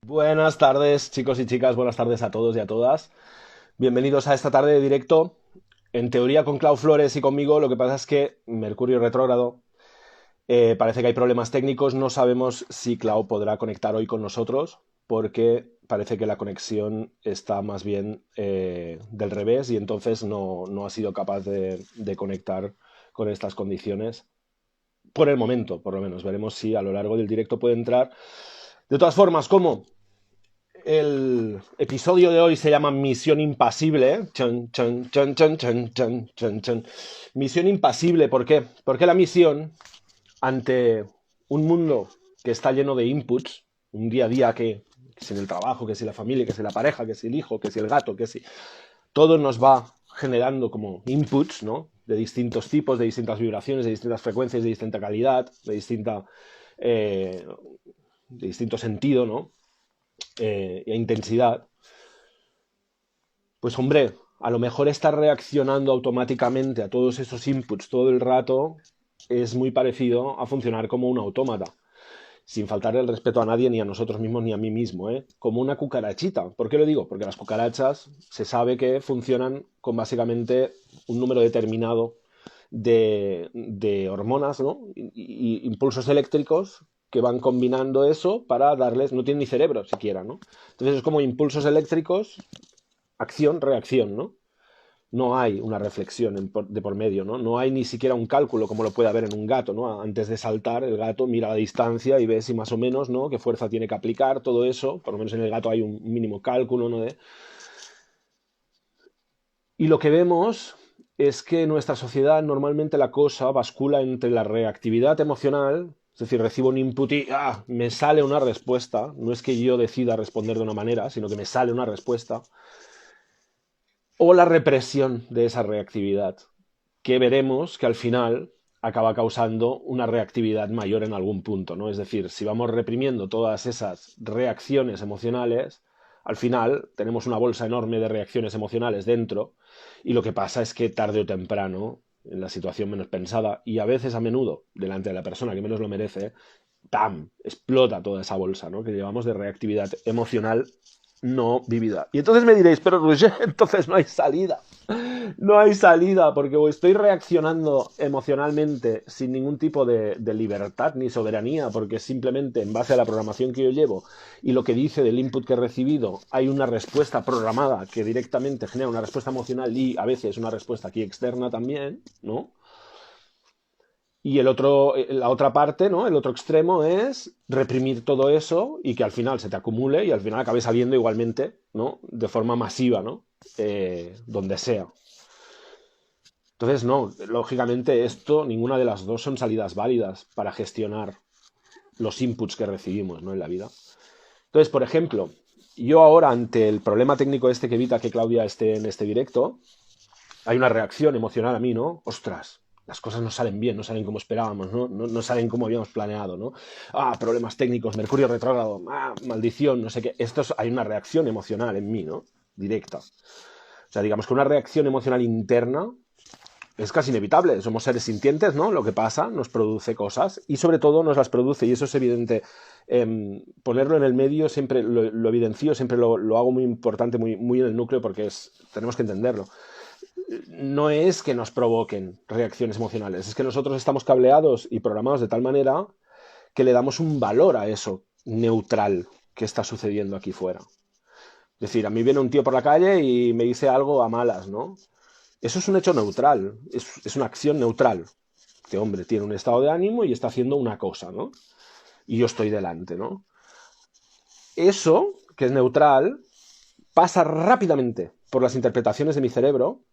Buenas tardes, chicos y chicas, buenas tardes a todos y a todas. Bienvenidos a esta tarde de directo. En teoría con Clau Flores y conmigo, lo que pasa es que Mercurio retrógrado, parece que hay problemas técnicos, no sabemos si Clau podrá conectar hoy con nosotros, porque parece que la conexión está más bien del revés y entonces no ha sido capaz de conectar con estas condiciones. Por el momento, por lo menos. Veremos si a lo largo del directo puede entrar. De todas formas, ¿cómo? El episodio de hoy se llama Misión Impasible. Chun, chun, chun, chun, chun, chun, chun, chun. Misión Impasible, ¿por qué? Porque la misión, ante un mundo que está lleno de inputs, un día a día que si en el trabajo, que si la familia, que si la pareja, que si el hijo, que si el gato, que si... Todo nos va generando como inputs, ¿no? De distintos tipos, de distintas vibraciones, de distintas frecuencias, de distinta calidad, eh, de distinto sentido, ¿no? E intensidad. Pues hombre, a lo mejor estar reaccionando automáticamente a todos esos inputs todo el rato es muy parecido a funcionar como un autómata, sin faltarle el respeto a nadie, ni a nosotros mismos, ni a mí mismo, ¿eh? Como una cucarachita. ¿Por qué lo digo? Porque las cucarachas se sabe que funcionan con básicamente un número determinado de hormonas, ¿no? Y impulsos eléctricos que van combinando eso para darles, no tienen ni cerebro siquiera, ¿no? Entonces es como impulsos eléctricos, acción, reacción, ¿no? No hay una reflexión de por medio, ¿no? No hay ni siquiera un cálculo como lo puede haber en un gato, ¿no? Antes de saltar, el gato mira la distancia y ve si más o menos, ¿no? Qué fuerza tiene que aplicar, todo eso. Por lo menos en el gato hay un mínimo cálculo, ¿no? Y lo que vemos es que en nuestra sociedad normalmente la cosa bascula entre la reactividad emocional, es decir, recibo un input y me sale una respuesta, no es que yo decida responder de una manera, sino que me sale una respuesta, o la represión de esa reactividad, que veremos que al final acaba causando una reactividad mayor en algún punto, ¿no? Es decir, si vamos reprimiendo todas esas reacciones emocionales, al final tenemos una bolsa enorme de reacciones emocionales dentro y lo que pasa es que tarde o temprano, en la situación menos pensada y a veces a menudo delante de la persona que menos lo merece, ¡pam! Explota toda esa bolsa, ¿no? Que llevamos de reactividad emocional no vivida. Y entonces me diréis, pero Roger, entonces no hay salida. No hay salida, porque o estoy reaccionando emocionalmente sin ningún tipo de libertad ni soberanía, porque simplemente en base a la programación que yo llevo y lo que dice del input que he recibido, hay una respuesta programada que directamente genera una respuesta emocional y a veces una respuesta aquí externa también, ¿no? Y la otra parte, ¿no? El otro extremo es reprimir todo eso y que al final se te acumule y al final acabe saliendo igualmente, ¿no? De forma masiva, ¿no? Donde sea. Entonces, no, lógicamente esto, ninguna de las dos son salidas válidas para gestionar los inputs que recibimos, ¿no? En la vida. Entonces, por ejemplo, yo ahora ante el problema técnico este que evita que Claudia esté en este directo, hay una reacción emocional a mí, ¿no? Ostras, las cosas no salen bien, no salen como esperábamos, ¿no? No salen como habíamos planeado, ¿no? Problemas técnicos, Mercurio retrógrado, maldición, no sé qué. Hay una reacción emocional en mí, ¿no? Directa. O sea, digamos que una reacción emocional interna es casi inevitable. Somos seres sintientes, ¿no? Lo que pasa nos produce cosas y sobre todo nos las produce, y eso es evidente. Ponerlo en el medio siempre lo evidencio, siempre lo hago muy importante, muy en el núcleo, porque tenemos que entenderlo. No es que nos provoquen reacciones emocionales, es que nosotros estamos cableados y programados de tal manera que le damos un valor a eso neutral que está sucediendo aquí fuera. Es decir, a mí viene un tío por la calle y me dice algo a malas, ¿no? Eso es un hecho neutral, es una acción neutral. Este hombre tiene un estado de ánimo y está haciendo una cosa, ¿no? Y yo estoy delante, ¿no? Eso, que es neutral, pasa rápidamente por las interpretaciones de mi cerebro.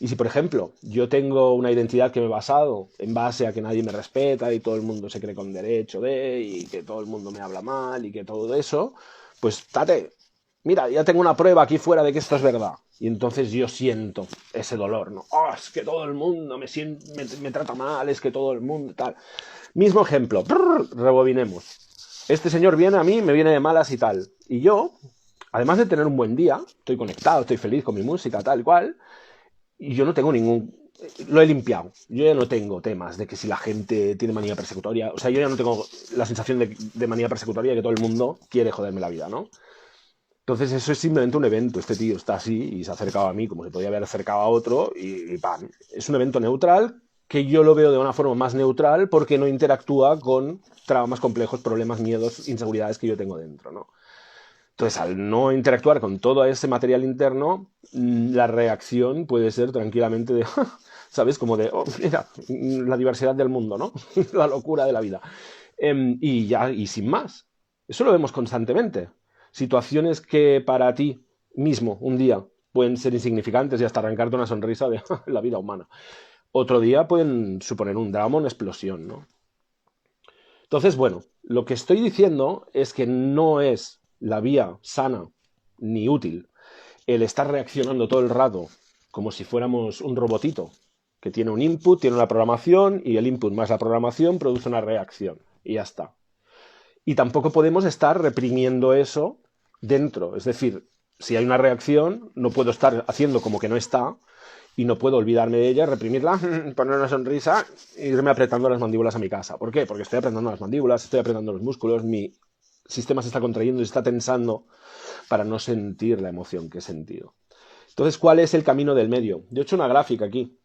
Y si, por ejemplo, yo tengo una identidad que me he basado en base a que nadie me respeta y todo el mundo se cree con derecho de, y que todo el mundo me habla mal y que todo eso, pues tate, mira, ya tengo una prueba aquí fuera de que esto es verdad. Y entonces yo siento ese dolor, ¿no? Oh, es que todo el mundo me trata mal, es que todo el mundo tal. Mismo ejemplo, rebobinemos. Este señor viene a mí, me viene de malas y tal. Y yo, además de tener un buen día, estoy conectado, estoy feliz con mi música, tal cual, y yo no tengo ningún lo he limpiado. Yo ya no tengo temas de que si la gente tiene manía persecutoria. O sea, yo ya no tengo la sensación de manía persecutoria de que todo el mundo quiere joderme la vida, ¿no? Entonces eso es simplemente un evento. Este tío está así y se ha acercado a mí como se podía haber acercado a otro y ¡pam! Es un evento neutral que yo lo veo de una forma más neutral porque no interactúa con traumas complejos, problemas, miedos, inseguridades que yo tengo dentro, ¿no? Entonces, al no interactuar con todo ese material interno, la reacción puede ser tranquilamente de, ¿sabes? Como de, oh, mira, la diversidad del mundo, ¿no? La locura de la vida. Y ya, y sin más. Eso lo vemos constantemente. Situaciones que para ti mismo, un día, pueden ser insignificantes y hasta arrancarte una sonrisa de la vida humana. Otro día pueden suponer un drama, una explosión, ¿no? Entonces, bueno, lo que estoy diciendo es que no es la vía sana ni útil el estar reaccionando todo el rato como si fuéramos un robotito que tiene un input, tiene una programación y el input más la programación produce una reacción y ya está. Y tampoco podemos estar reprimiendo eso dentro. Es decir, si hay una reacción, no puedo estar haciendo como que no está y no puedo olvidarme de ella, reprimirla, poner una sonrisa e irme apretando las mandíbulas a mi casa. ¿Por qué? Porque estoy apretando las mandíbulas, estoy apretando los músculos, mi sistema se está contrayendo y se está tensando para no sentir la emoción que he sentido. Entonces, ¿cuál es el camino del medio? Yo he hecho una gráfica aquí.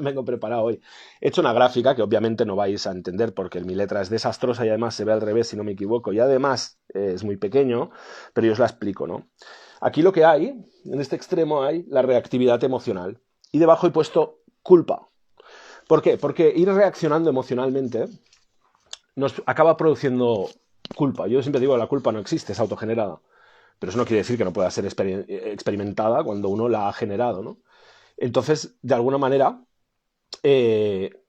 Vengo preparado hoy. He hecho una gráfica que obviamente no vais a entender porque mi letra es desastrosa y además se ve al revés si no me equivoco y además es muy pequeño, pero yo os la explico, ¿no? Aquí lo que hay, en este extremo hay la reactividad emocional y debajo he puesto culpa. ¿Por qué? Porque ir reaccionando emocionalmente nos acaba produciendo culpa. Yo siempre digo que la culpa no existe, es autogenerada, pero eso no quiere decir que no pueda ser experimentada cuando uno la ha generado, ¿no? Entonces, de alguna manera, eh,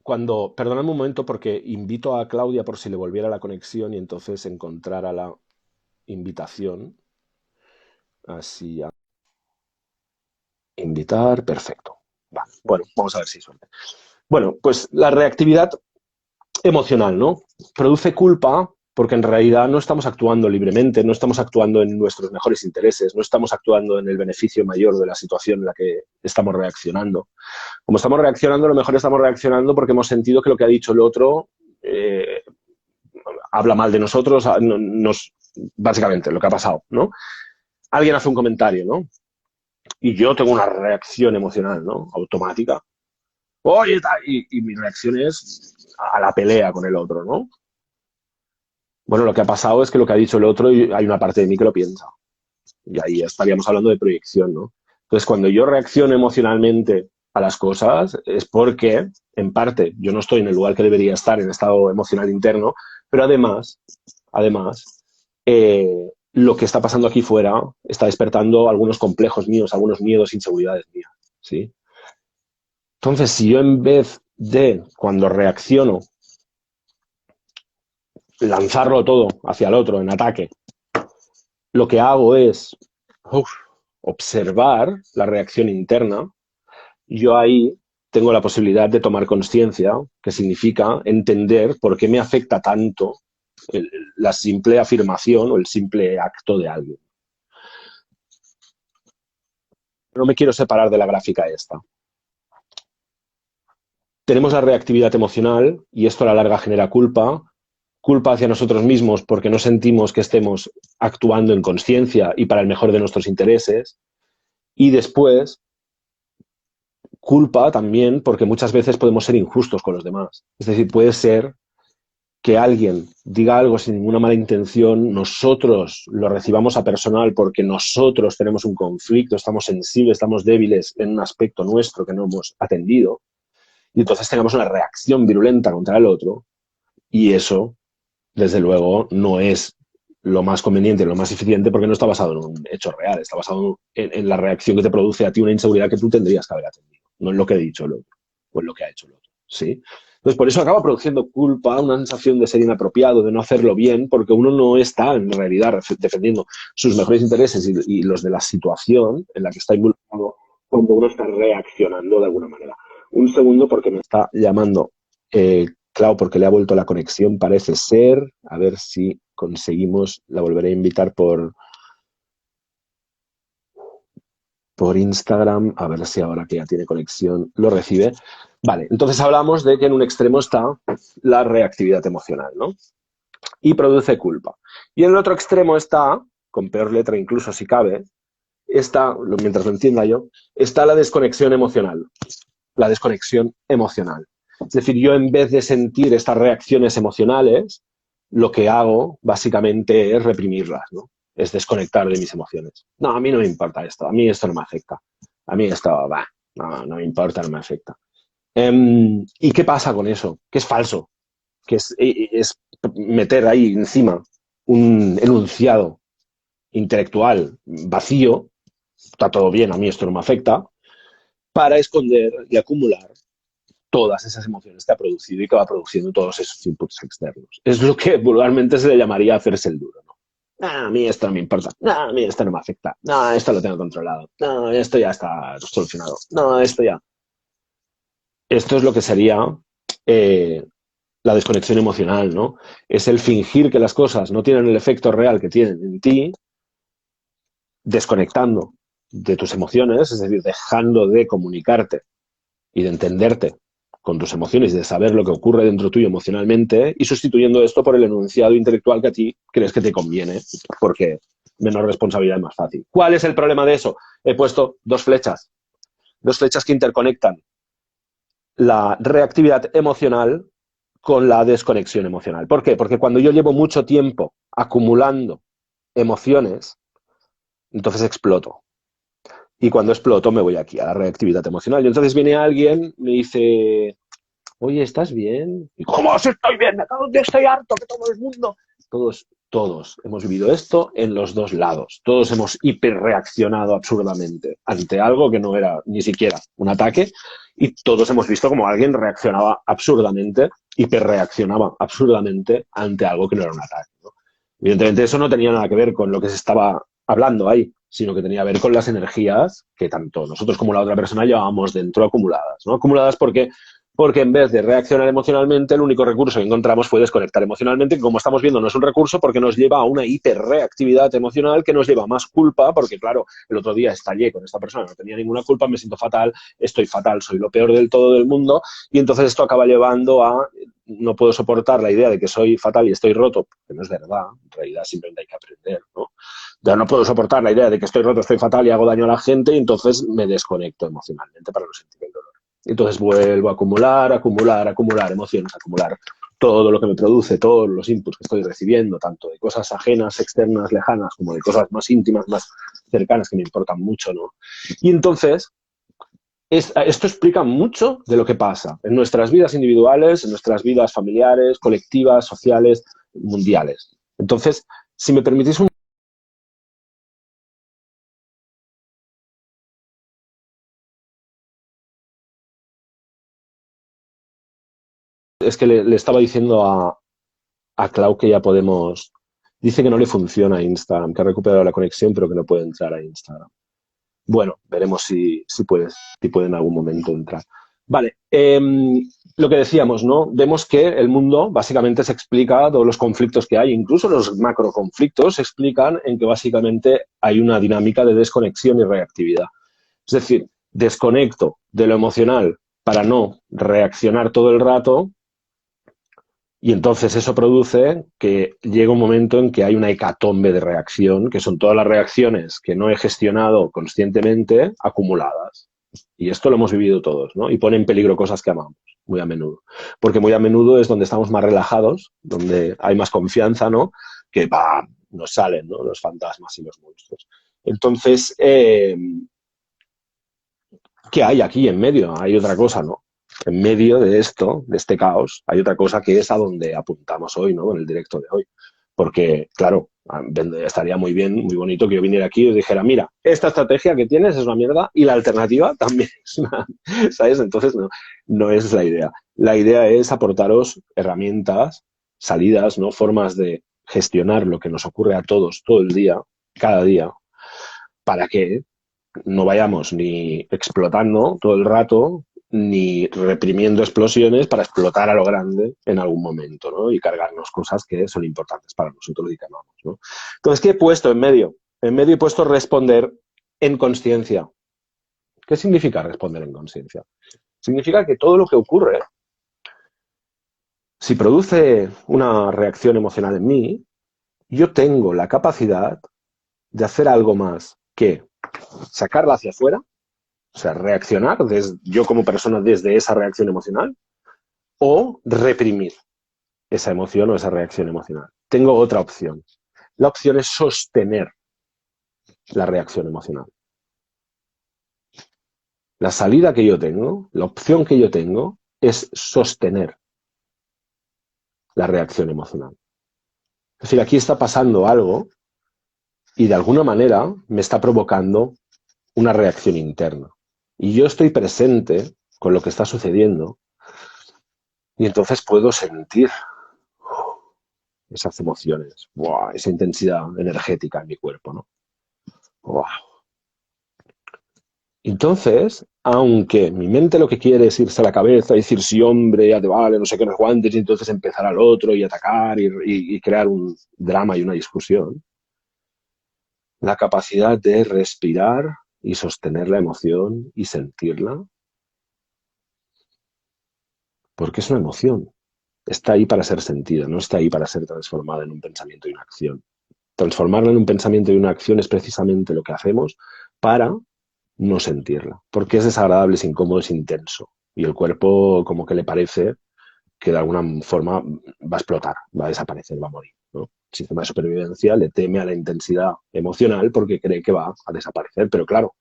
perdonadme un momento porque invito a Claudia por si le volviera la conexión y entonces encontrara la invitación. Así, a invitar, perfecto. Vale, bueno, vamos a ver si suena. Bueno, pues la reactividad emocional, ¿no? Produce culpa porque en realidad no estamos actuando libremente, no estamos actuando en nuestros mejores intereses, no estamos actuando en el beneficio mayor de la situación en la que estamos reaccionando. Como estamos reaccionando, a lo mejor estamos reaccionando porque hemos sentido que lo que ha dicho el otro habla mal de nosotros, básicamente lo que ha pasado, ¿no? Alguien hace un comentario, ¿no? Y yo tengo una reacción emocional, ¿no? Automática. Oye, y mi reacción es a la pelea con el otro, ¿no? Bueno, lo que ha pasado es que lo que ha dicho el otro, hay una parte de mí que lo piensa. Y ahí estaríamos hablando de proyección, ¿no? Entonces, cuando yo reacciono emocionalmente a las cosas, es porque, en parte, yo no estoy en el lugar que debería estar, en estado emocional interno, pero además, lo que está pasando aquí fuera está despertando algunos complejos míos, algunos miedos, inseguridades mías, ¿sí? Entonces, si yo en vez de, cuando reacciono, lanzarlo todo hacia el otro en ataque, lo que hago es observar la reacción interna, yo ahí tengo la posibilidad de tomar conciencia, que significa entender por qué me afecta tanto la simple afirmación o el simple acto de alguien. No me quiero separar de la gráfica esta. Tenemos la reactividad emocional y esto a la larga genera culpa hacia nosotros mismos porque no sentimos que estemos actuando en conciencia y para el mejor de nuestros intereses. Y después, culpa también porque muchas veces podemos ser injustos con los demás. Es decir, puede ser que alguien diga algo sin ninguna mala intención, nosotros lo recibamos a personal porque nosotros tenemos un conflicto, estamos sensibles, estamos débiles en un aspecto nuestro que no hemos atendido, y entonces tengamos una reacción virulenta contra el otro, y eso, desde luego, no es lo más conveniente, lo más eficiente, porque no está basado en un hecho real, está basado en la reacción que te produce a ti una inseguridad que tú tendrías que haber atendido, no en lo que ha dicho el otro, o en lo que ha hecho el otro, ¿sí? Entonces, por eso acaba produciendo culpa, una sensación de ser inapropiado, de no hacerlo bien, porque uno no está en realidad defendiendo sus mejores intereses y los de la situación en la que está involucrado cuando uno está reaccionando de alguna manera. Un segundo, porque me está llamando Clau, porque le ha vuelto la conexión, parece ser. A ver si conseguimos, la volveré a invitar por Instagram, a ver si ahora que ya tiene conexión lo recibe. Vale, entonces hablamos de que en un extremo está la reactividad emocional, ¿no? Y produce culpa. Y en el otro extremo está, con peor letra incluso si cabe, está, mientras lo entienda yo, está la desconexión emocional. La desconexión emocional. Es decir, yo en vez de sentir estas reacciones emocionales, lo que hago básicamente es reprimirlas, ¿no? Es desconectar de mis emociones. No, a mí no me importa esto, a mí esto no me afecta. A mí esto, va, no me importa, no me afecta. ¿Y qué pasa con eso? Que es falso, que es meter ahí encima un enunciado intelectual vacío, está todo bien, a mí esto no me afecta, para esconder y acumular todas esas emociones que ha producido y que va produciendo todos esos inputs externos. Es lo que vulgarmente se le llamaría hacerse el duro, ¿no? A mí esto no me importa, a mí esto no me afecta, no, esto lo tengo controlado, no, esto ya está solucionado, no, esto ya. Esto es lo que sería la desconexión emocional, ¿no? Es el fingir que las cosas no tienen el efecto real que tienen en ti, desconectando de tus emociones, es decir, dejando de comunicarte y de entenderte con tus emociones, de saber lo que ocurre dentro tuyo emocionalmente y sustituyendo esto por el enunciado intelectual que a ti crees que te conviene, porque menos responsabilidad es más fácil. ¿Cuál es el problema de eso? He puesto dos flechas que interconectan la reactividad emocional con la desconexión emocional. ¿Por qué? Porque cuando yo llevo mucho tiempo acumulando emociones, entonces exploto. Y cuando exploto me voy aquí a la reactividad emocional. Y entonces viene alguien, me dice, oye, ¿estás bien? Y, ¿cómo si estoy bien? Yo estoy harto que todo el mundo... Todos hemos vivido esto en los dos lados. Todos hemos hiperreaccionado absurdamente ante algo que no era ni siquiera un ataque y todos hemos visto como alguien reaccionaba absurdamente, hiperreaccionaba absurdamente ante algo que no era un ataque, ¿no? Evidentemente eso no tenía nada que ver con lo que se estaba hablando ahí, sino que tenía que ver con las energías que tanto nosotros como la otra persona llevábamos dentro acumuladas, ¿no? Acumuladas porque en vez de reaccionar emocionalmente, el único recurso que encontramos fue desconectar emocionalmente, que como estamos viendo no es un recurso porque nos lleva a una hiperreactividad emocional que nos lleva a más culpa, porque claro, el otro día estallé con esta persona, no tenía ninguna culpa, me siento fatal, estoy fatal, soy lo peor del todo del mundo, y entonces esto acaba llevando a no puedo soportar la idea de que soy fatal y estoy roto, que no es verdad, en realidad simplemente hay que aprender, ¿no? Ya no puedo soportar la idea de que estoy roto, estoy fatal y hago daño a la gente y entonces me desconecto emocionalmente para no sentir el dolor. Entonces vuelvo a acumular emociones, acumular todo lo que me produce, todos los inputs que estoy recibiendo, tanto de cosas ajenas, externas, lejanas, como de cosas más íntimas, más cercanas que me importan mucho, ¿no? Y entonces, esto explica mucho de lo que pasa en nuestras vidas individuales, en nuestras vidas familiares, colectivas, sociales, mundiales. Entonces, si me permitís un... Es que le estaba diciendo a Clau que ya podemos... Dice que no le funciona a Instagram, que ha recuperado la conexión, pero que no puede entrar a Instagram. Bueno, veremos si puede en algún momento entrar. Vale, lo que decíamos, ¿no? Vemos que el mundo básicamente se explica, todos los conflictos que hay, incluso los macroconflictos, se explican en que básicamente hay una dinámica de desconexión y reactividad. Es decir, desconecto de lo emocional para no reaccionar todo el rato y entonces eso produce que llega un momento en que hay una hecatombe de reacción, que son todas las reacciones que no he gestionado conscientemente acumuladas. Y esto lo hemos vivido todos, ¿no? Y pone en peligro cosas que amamos, muy a menudo. Porque muy a menudo es donde estamos más relajados, donde hay más confianza, ¿no? Que nos salen, ¿no? Los fantasmas y los monstruos. Entonces, ¿qué hay aquí en medio? Hay otra cosa, ¿no? En medio de esto, de este caos, hay otra cosa que es a donde apuntamos hoy, ¿no? En el directo de hoy. Porque, claro, estaría muy bien, muy bonito que yo viniera aquí y os dijera, mira, esta estrategia que tienes es una mierda y la alternativa también es una, ¿sabes? Entonces no es la idea. La idea es aportaros herramientas, salidas, ¿no? Formas de gestionar lo que nos ocurre a todos todo el día, cada día, para que no vayamos ni explotando todo el rato, ni reprimiendo explosiones para explotar a lo grande en algún momento, ¿no? Y cargarnos cosas que son importantes para nosotros y que amamos, ¿no? Entonces, ¿qué he puesto en medio? En medio he puesto responder en consciencia. ¿Qué significa responder en conciencia? Significa que todo lo que ocurre, si produce una reacción emocional en mí, yo tengo la capacidad de hacer algo más que sacarla hacia afuera, o sea, reaccionar yo como persona desde esa reacción emocional, o reprimir esa emoción o esa reacción emocional. Tengo otra opción. La opción es sostener la reacción emocional. La salida que yo tengo, la opción que yo tengo, es sostener la reacción emocional. Es decir, aquí está pasando algo y de alguna manera me está provocando una reacción interna. Y yo estoy presente con lo que está sucediendo y entonces puedo sentir esas emociones, ¡buah! Esa intensidad energética en mi cuerpo, ¿no? ¡Buah! Entonces, aunque mi mente lo que quiere es irse a la cabeza y decir, sí, hombre, ya te vale, no sé qué, no aguantes, y entonces empezar al otro y atacar y crear un drama y una discusión, la capacidad de respirar y sostener la emoción y sentirla, porque es una emoción. Está ahí para ser sentida, no está ahí para ser transformada en un pensamiento y una acción. Transformarla en un pensamiento y una acción es precisamente lo que hacemos para no sentirla, porque es desagradable, es incómodo, es intenso. Y el cuerpo como que le parece que de alguna forma va a explotar, va a desaparecer, va a morir, ¿no? El sistema de supervivencia le teme a la intensidad emocional porque cree que va a desaparecer. Pero claro,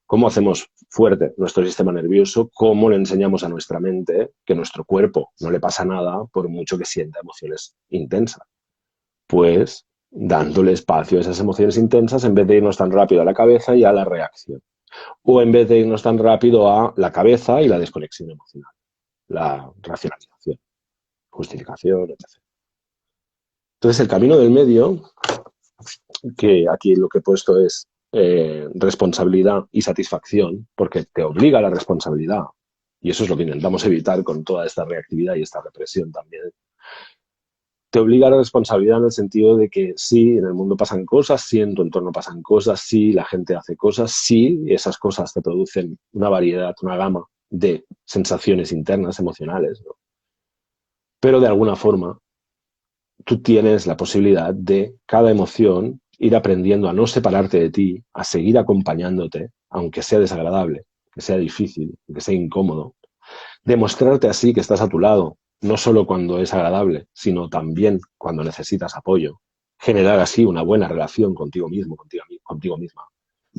¿cómo hacemos fuerte nuestro sistema nervioso? ¿Cómo le enseñamos a nuestra mente que nuestro cuerpo no le pasa nada por mucho que sienta emociones intensas? Pues dándole espacio a esas emociones intensas en vez de irnos tan rápido a la cabeza y a la reacción. O en vez de irnos tan rápido a la cabeza y la desconexión emocional, la racionalización, justificación, etc. Entonces, el camino del medio, que aquí lo que he puesto es responsabilidad y satisfacción, porque te obliga a la responsabilidad, y eso es lo que intentamos evitar con toda esta reactividad y esta represión también. Te obliga a la responsabilidad en el sentido de que sí, en el mundo pasan cosas, sí, en tu entorno pasan cosas, sí, la gente hace cosas, sí, esas cosas te producen una variedad, una gama de sensaciones internas, emocionales, ¿no? Pero de alguna forma tú tienes la posibilidad de cada emoción ir aprendiendo a no separarte de ti, a seguir acompañándote, aunque sea desagradable, que sea difícil, que sea incómodo, demostrarte así que estás a tu lado, no solo cuando es agradable, sino también cuando necesitas apoyo. Generar así una buena relación contigo mismo, contigo misma.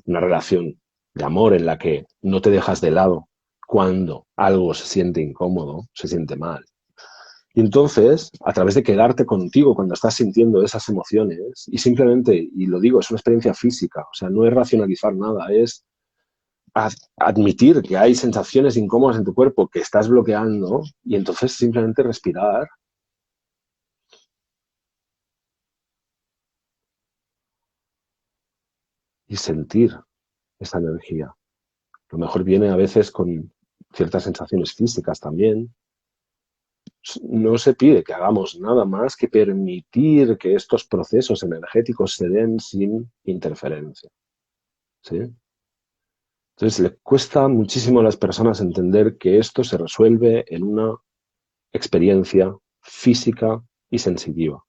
Una relación de amor en la que no te dejas de lado cuando algo se siente incómodo, se siente mal. Y entonces, a través de quedarte contigo cuando estás sintiendo esas emociones, y simplemente, y lo digo, es una experiencia física, o sea, no es racionalizar nada, es admitir que hay sensaciones incómodas en tu cuerpo que estás bloqueando y entonces simplemente respirar y sentir esa energía. Lo mejor viene a veces con ciertas sensaciones físicas también. No se pide que hagamos nada más que permitir que estos procesos energéticos se den sin interferencia, ¿sí? Entonces le cuesta muchísimo a las personas entender que esto se resuelve en una experiencia física y sensitiva.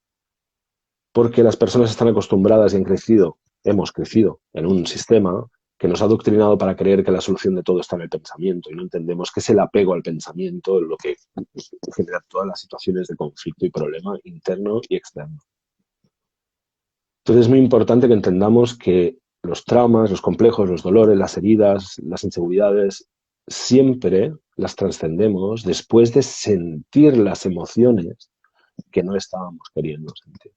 Porque las personas están acostumbradas y hemos crecido en un sistema que nos ha adoctrinado para creer que la solución de todo está en el pensamiento y no entendemos que es el apego al pensamiento lo que genera todas las situaciones de conflicto y problema interno y externo. Entonces es muy importante que entendamos que los traumas, los complejos, los dolores, las heridas, las inseguridades, siempre las trascendemos después de sentir las emociones que no estábamos queriendo sentir.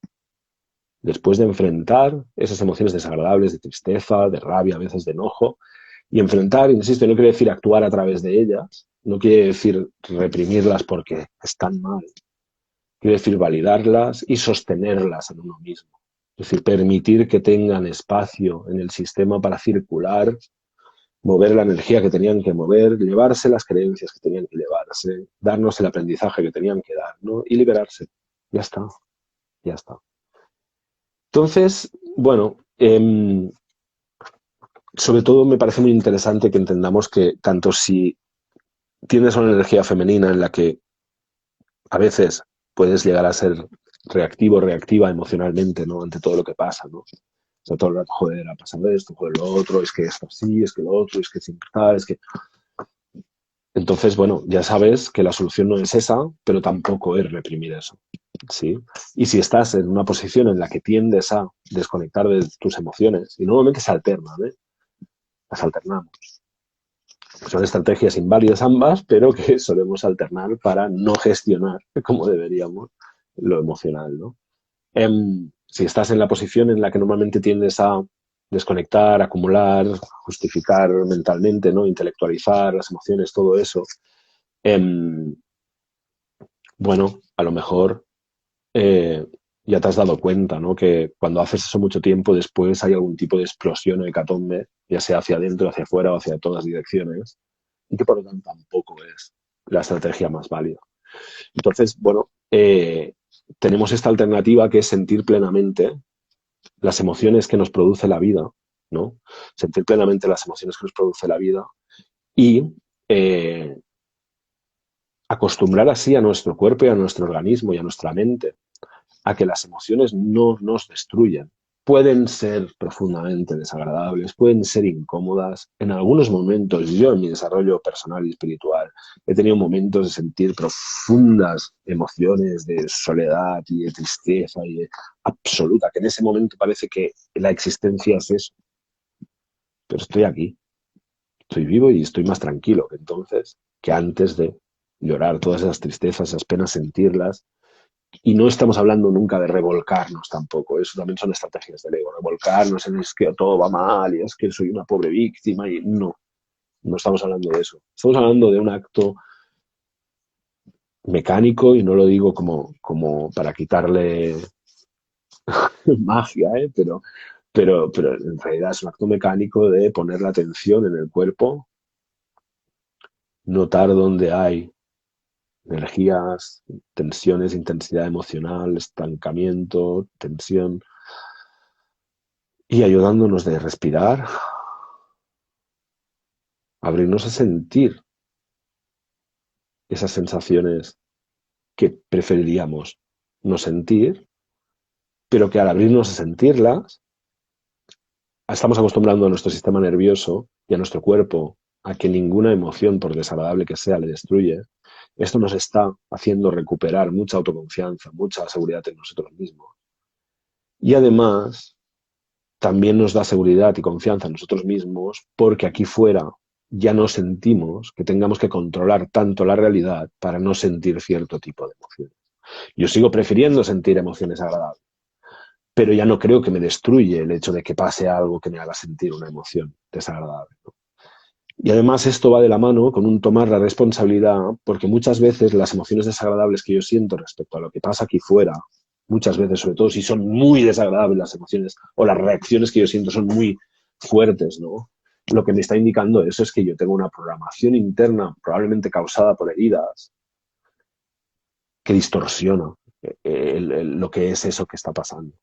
Después de enfrentar esas emociones desagradables de tristeza, de rabia, a veces de enojo, y enfrentar, insisto, no quiere decir actuar a través de ellas, no quiere decir reprimirlas porque están mal, quiere decir validarlas y sostenerlas en uno mismo. Es decir, permitir que tengan espacio en el sistema para circular, mover la energía que tenían que mover, llevarse las creencias que tenían que llevarse, darnos el aprendizaje que tenían que dar, ¿no? Y liberarse. Ya está, ya está. Entonces, bueno, sobre todo me parece muy interesante que entendamos que tanto si tienes una energía femenina en la que a veces puedes llegar a ser reactivo, reactiva emocionalmente, ¿no? Ante todo lo que pasa, ¿no? O sea, todo el rato, joder, ha pasado esto, joder, lo otro, es que esto así, es que lo otro, es que siempre tal, es que... Entonces, bueno, ya sabes que la solución no es esa, pero tampoco es reprimir eso, ¿sí? Y si estás en una posición en la que tiendes a desconectar de tus emociones, y normalmente se alternan, ¿eh? Las alternamos. Son estrategias inválidas ambas, pero que solemos alternar para no gestionar como deberíamos lo emocional, ¿no? Si estás en la posición en la que normalmente tiendes a desconectar, acumular, justificar mentalmente, ¿no? Intelectualizar las emociones, todo eso, em, bueno, a lo mejor eh, ya te has dado cuenta, ¿no? Que cuando haces eso mucho tiempo, después hay algún tipo de explosión o hecatombe, ya sea hacia adentro, hacia afuera o hacia todas direcciones, y que por lo tanto tampoco es la estrategia más válida. Entonces, bueno, tenemos esta alternativa que es sentir plenamente las emociones que nos produce la vida, ¿no? Sentir plenamente las emociones que nos produce la vida y eh, acostumbrar así a nuestro cuerpo y a nuestro organismo y a nuestra mente a que las emociones no nos destruyan. Pueden ser profundamente desagradables, pueden ser incómodas. En algunos momentos, yo en mi desarrollo personal y espiritual, he tenido momentos de sentir profundas emociones de soledad y de tristeza y de absoluta, que en ese momento parece que la existencia es eso. Pero estoy aquí, estoy vivo y estoy más tranquilo que entonces, que antes de llorar todas esas tristezas, esas penas, sentirlas. Y no estamos hablando nunca de revolcarnos tampoco, eso también son estrategias del ego, revolcarnos en es que todo va mal y es que soy una pobre víctima y no, no estamos hablando de eso. Estamos hablando de un acto mecánico y no lo digo como para quitarle magia, ¿eh? Pero en realidad es un acto mecánico de poner la atención en el cuerpo, notar dónde hay energías, tensiones, intensidad emocional, estancamiento, tensión, y ayudándonos de respirar, abrirnos a sentir esas sensaciones que preferiríamos no sentir, pero que al abrirnos a sentirlas, estamos acostumbrando a nuestro sistema nervioso y a nuestro cuerpo a que ninguna emoción, por desagradable que sea, le destruye. Esto nos está haciendo recuperar mucha autoconfianza, mucha seguridad en nosotros mismos. Y además, también nos da seguridad y confianza en nosotros mismos porque aquí fuera ya no sentimos que tengamos que controlar tanto la realidad para no sentir cierto tipo de emociones. Yo sigo prefiriendo sentir emociones agradables, pero ya no creo que me destruye el hecho de que pase algo que me haga sentir una emoción desagradable, ¿no? Y además esto va de la mano con un tomar la responsabilidad, porque muchas veces las emociones desagradables que yo siento respecto a lo que pasa aquí fuera, muchas veces, sobre todo si son muy desagradables las emociones o las reacciones que yo siento son muy fuertes, ¿no? Lo que me está indicando eso es que yo tengo una programación interna, probablemente causada por heridas, que distorsiona lo que es eso que está pasando.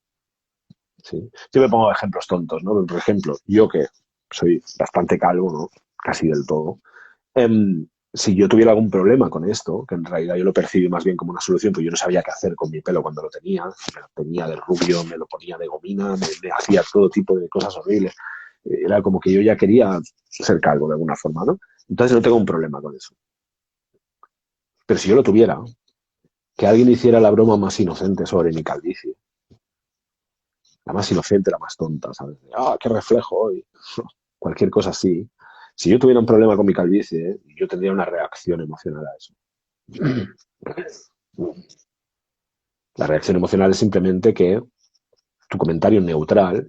¿Sí? Yo me pongo ejemplos tontos, ¿no? Por ejemplo, yo que soy bastante calvo, ¿no? Casi del todo. Si yo tuviera algún problema con esto, que en realidad yo lo percibí más bien como una solución, pues yo no sabía qué hacer con mi pelo cuando lo tenía, me lo tenía de rubio, me lo ponía de gomina, me hacía todo tipo de cosas horribles. Era como que yo ya quería ser calvo de alguna forma, ¿no? Entonces no tengo un problema con eso. Pero si yo lo tuviera, que alguien hiciera la broma más inocente sobre mi calvicie, la más inocente, la más tonta, ¿sabes? Ah, qué reflejo hoy. Cualquier cosa así. Si yo tuviera un problema con mi calvicie, yo tendría una reacción emocional a eso. La reacción emocional es simplemente que tu comentario neutral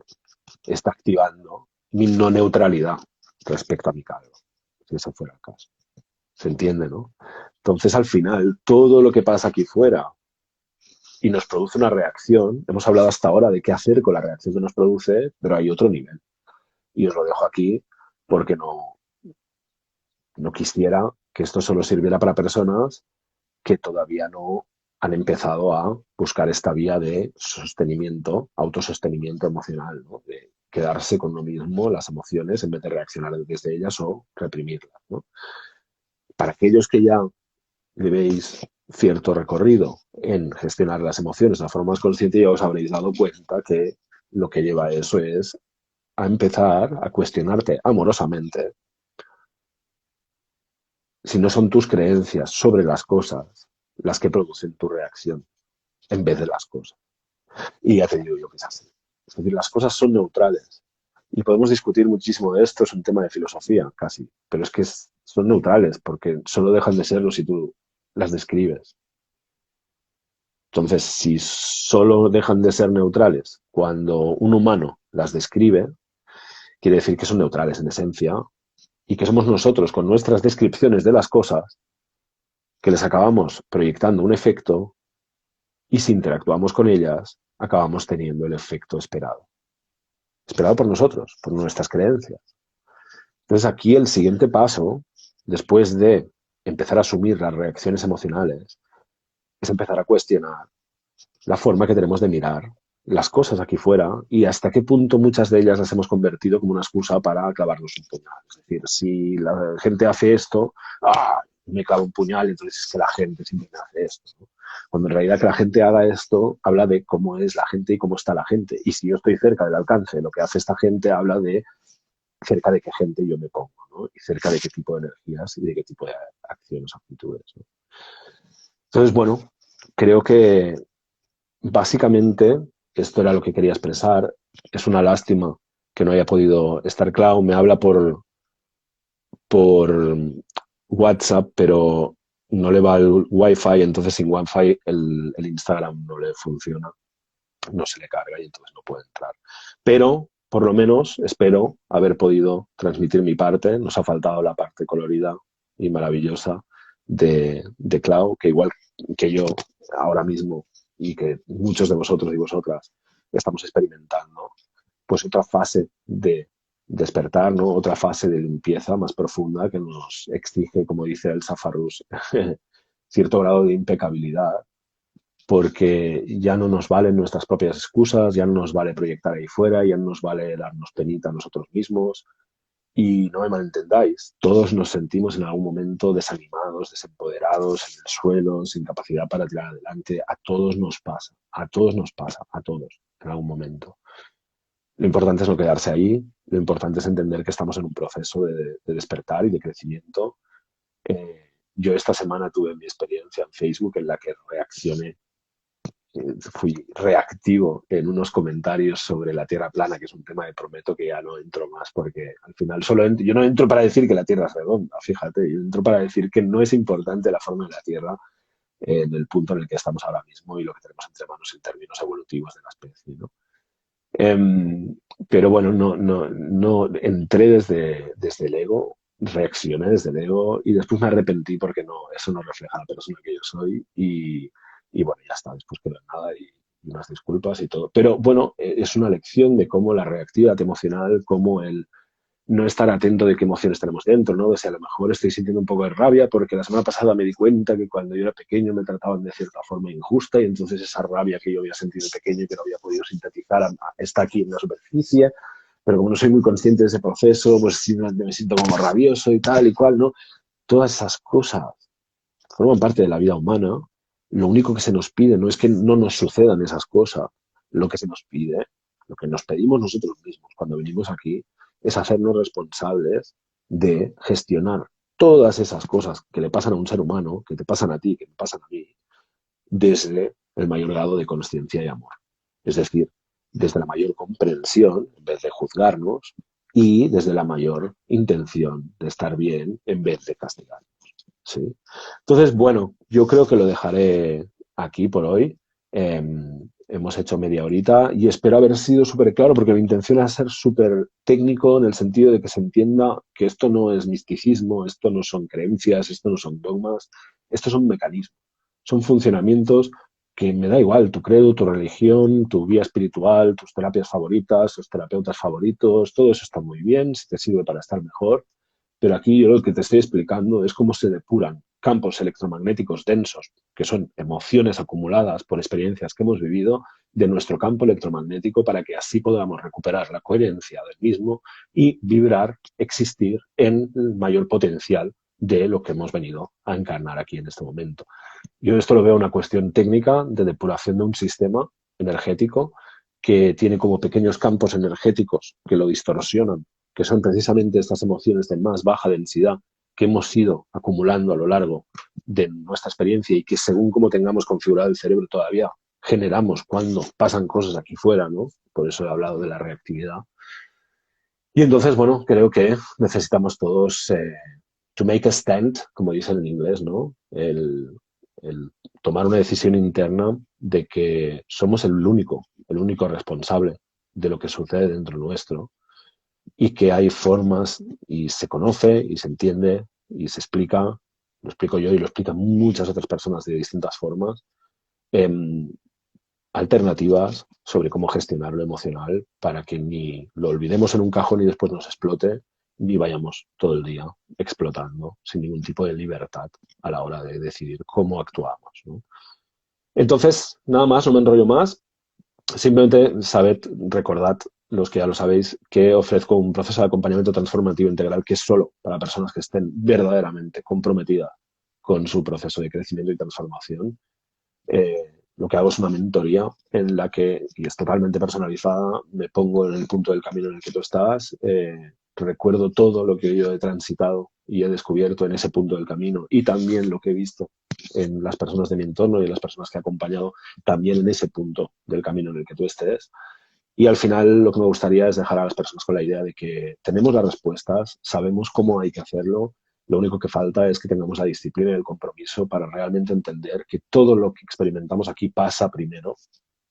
está activando mi no neutralidad respecto a mi cargo, si eso fuera el caso. ¿Se entiende, no? Entonces, al final, todo lo que pasa aquí fuera y nos produce una reacción, hemos hablado hasta ahora de qué hacer con la reacción que nos produce, pero hay otro nivel. Y os lo dejo aquí porque no quisiera que esto solo sirviera para personas que todavía no han empezado a buscar esta vía de sostenimiento, autosostenimiento emocional, ¿no? De quedarse con lo mismo, las emociones, en vez de reaccionar desde ellas o reprimirlas, ¿no? Para aquellos que ya llevéis cierto recorrido en gestionar las emociones de una forma más consciente, ya os habréis dado cuenta que lo que lleva a eso es a empezar a cuestionarte amorosamente si no son tus creencias sobre las cosas las que producen tu reacción en vez de las cosas. Y ya te digo yo que es así. Es decir, las cosas son neutrales. Y podemos discutir muchísimo de esto, es un tema de filosofía casi, pero es que son neutrales porque solo dejan de serlo si tú las describes. Entonces, si solo dejan de ser neutrales cuando un humano las describe, quiere decir que son neutrales en esencia y que somos nosotros con nuestras descripciones de las cosas que les acabamos proyectando un efecto y si interactuamos con ellas, acabamos teniendo el efecto esperado. Esperado por nosotros, por nuestras creencias. Entonces aquí el siguiente paso, después de empezar a asumir las reacciones emocionales, es empezar a cuestionar la forma que tenemos de mirar las cosas aquí fuera y hasta qué punto muchas de ellas las hemos convertido como una excusa para clavarnos un puñal. Es decir, si la gente hace esto, ¡ah! Me clavo un puñal, entonces es que la gente siempre me hace esto, ¿no? Cuando en realidad que la gente haga esto habla de cómo es la gente y cómo está la gente. Y si yo estoy cerca del alcance de lo que hace esta gente, habla de cerca de qué gente yo me pongo, ¿no? Y cerca de qué tipo de energías y de qué tipo de acciones o actitudes, ¿no? Entonces, bueno, creo que básicamente esto era lo que quería expresar. Es una lástima que no haya podido estar Clau. Me habla por WhatsApp, pero no le va el Wi-Fi, entonces sin Wi-Fi el Instagram no le funciona, no se le carga y entonces no puede entrar. Pero por lo menos espero haber podido transmitir mi parte. Nos ha faltado la parte colorida y maravillosa de Clau, que igual que yo ahora mismo y que muchos de vosotros y vosotras estamos experimentando, pues otra fase de despertar, ¿no? Otra fase de limpieza más profunda que nos exige, como dice el Safarus, cierto grado de impecabilidad porque ya no nos valen nuestras propias excusas, ya no nos vale proyectar ahí fuera, ya no nos vale darnos penita a nosotros mismos. Y no me malentendáis, todos nos sentimos en algún momento desanimados, desempoderados, en el suelo, sin capacidad para tirar adelante. A todos nos pasa, a todos nos pasa, a todos, en algún momento. Lo importante es no quedarse ahí, lo importante es entender que estamos en un proceso de despertar y de crecimiento. Yo esta semana tuve mi experiencia en Facebook en la que reaccioné, fui reactivo en unos comentarios sobre la Tierra plana, que es un tema que prometo que ya no entro más, porque al final yo no entro para decir que la Tierra es redonda, fíjate, yo entro para decir que no es importante la forma de la Tierra en el punto en el que estamos ahora mismo y lo que tenemos entre manos en términos evolutivos de la especie, ¿no? Eh, pero bueno, no entré desde el ego, reaccioné desde el ego y después me arrepentí porque no, eso no refleja la persona que yo soy y bueno, ya está, después quedó en nada y unas disculpas y todo. Pero bueno, es una lección de cómo la reactividad emocional, cómo el no estar atento de qué emociones tenemos dentro, ¿no? O sea, a lo mejor estoy sintiendo un poco de rabia porque la semana pasada me di cuenta que cuando yo era pequeño me trataban de cierta forma injusta y entonces esa rabia que yo había sentido de pequeño y que no había podido sintetizar está aquí en la superficie, pero como no soy muy consciente de ese proceso, pues simplemente me siento como rabioso y tal y cual, ¿no? Todas esas cosas forman parte de la vida humana. Lo único que se nos pide no es que no nos sucedan esas cosas, lo que se nos pide, lo que nos pedimos nosotros mismos cuando venimos aquí, es hacernos responsables de gestionar todas esas cosas que le pasan a un ser humano, que te pasan a ti, que me pasan a mí, desde el mayor grado de conciencia y amor. Es decir, desde la mayor comprensión, en vez de juzgarnos, y desde la mayor intención de estar bien, en vez de castigar. ¿Sí? Entonces, bueno, yo creo que lo dejaré aquí por hoy. Eh, hemos hecho media horita y espero haber sido súper claro porque mi intención es ser súper técnico en el sentido de que se entienda que esto no es misticismo, esto no son creencias, esto no son dogmas, esto son mecanismos, son funcionamientos que me da igual tu credo, tu religión, tu vía espiritual, tus terapias favoritas, tus terapeutas favoritos, todo eso está muy bien, si te sirve para estar mejor. Pero aquí yo lo que te estoy explicando es cómo se depuran campos electromagnéticos densos que son emociones acumuladas por experiencias que hemos vivido, de nuestro campo electromagnético para que así podamos recuperar la coherencia del mismo y vibrar, existir en el mayor potencial de lo que hemos venido a encarnar aquí en este momento. Yo esto lo veo una cuestión técnica de depuración de un sistema energético que tiene como pequeños campos energéticos que lo distorsionan, que son precisamente estas emociones de más baja densidad que hemos ido acumulando a lo largo de nuestra experiencia y que según como tengamos configurado el cerebro todavía generamos cuando pasan cosas aquí fuera, ¿no? Por eso he hablado de la reactividad. Y entonces, bueno, creo que necesitamos todos to make a stand, como dicen en inglés, ¿no? El tomar una decisión interna de que somos el único responsable de lo que sucede dentro nuestro y que hay formas y se conoce y se entiende y se explica, lo explico yo y lo explican muchas otras personas de distintas formas, em, alternativas sobre cómo gestionar lo emocional para que ni lo olvidemos en un cajón y después nos explote, ni vayamos todo el día explotando sin ningún tipo de libertad a la hora de decidir cómo actuamos, ¿no? Entonces, nada más, no me enrollo más. Simplemente sabed, recordad, los que ya lo sabéis, que ofrezco un proceso de acompañamiento transformativo integral que es solo para personas que estén verdaderamente comprometidas con su proceso de crecimiento y transformación. Lo que hago es una mentoría en la que, y es totalmente personalizada, me pongo en el punto del camino en el que tú estás, recuerdo todo lo que yo he transitado y he descubierto en ese punto del camino y también lo que he visto en las personas de mi entorno y en las personas que he acompañado también en ese punto del camino en el que tú estés. Y al final lo que me gustaría es dejar a las personas con la idea de que tenemos las respuestas, sabemos cómo hay que hacerlo, lo único que falta es que tengamos la disciplina y el compromiso para realmente entender que todo lo que experimentamos aquí pasa primero,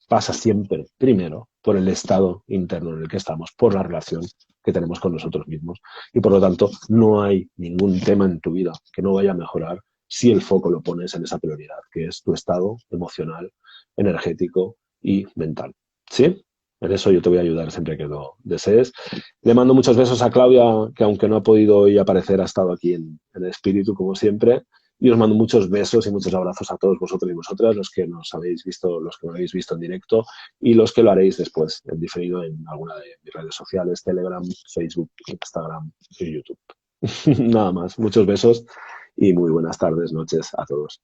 pasa siempre primero por el estado interno en el que estamos, por la relación que tenemos con nosotros mismos. Y por lo tanto, no hay ningún tema en tu vida que no vaya a mejorar si el foco lo pones en esa prioridad, que es tu estado emocional, energético y mental. ¿Sí? En eso yo te voy a ayudar siempre que lo desees. Le mando muchos besos a Claudia, que aunque no ha podido hoy aparecer, ha estado aquí en espíritu, como siempre. Y os mando muchos besos y muchos abrazos a todos vosotros y vosotras, los que nos habéis visto, los que me habéis visto en directo y los que lo haréis después, en diferido, en alguna de mis redes sociales, Telegram, Facebook, Instagram y YouTube. Nada más, muchos besos y muy buenas tardes, noches a todos.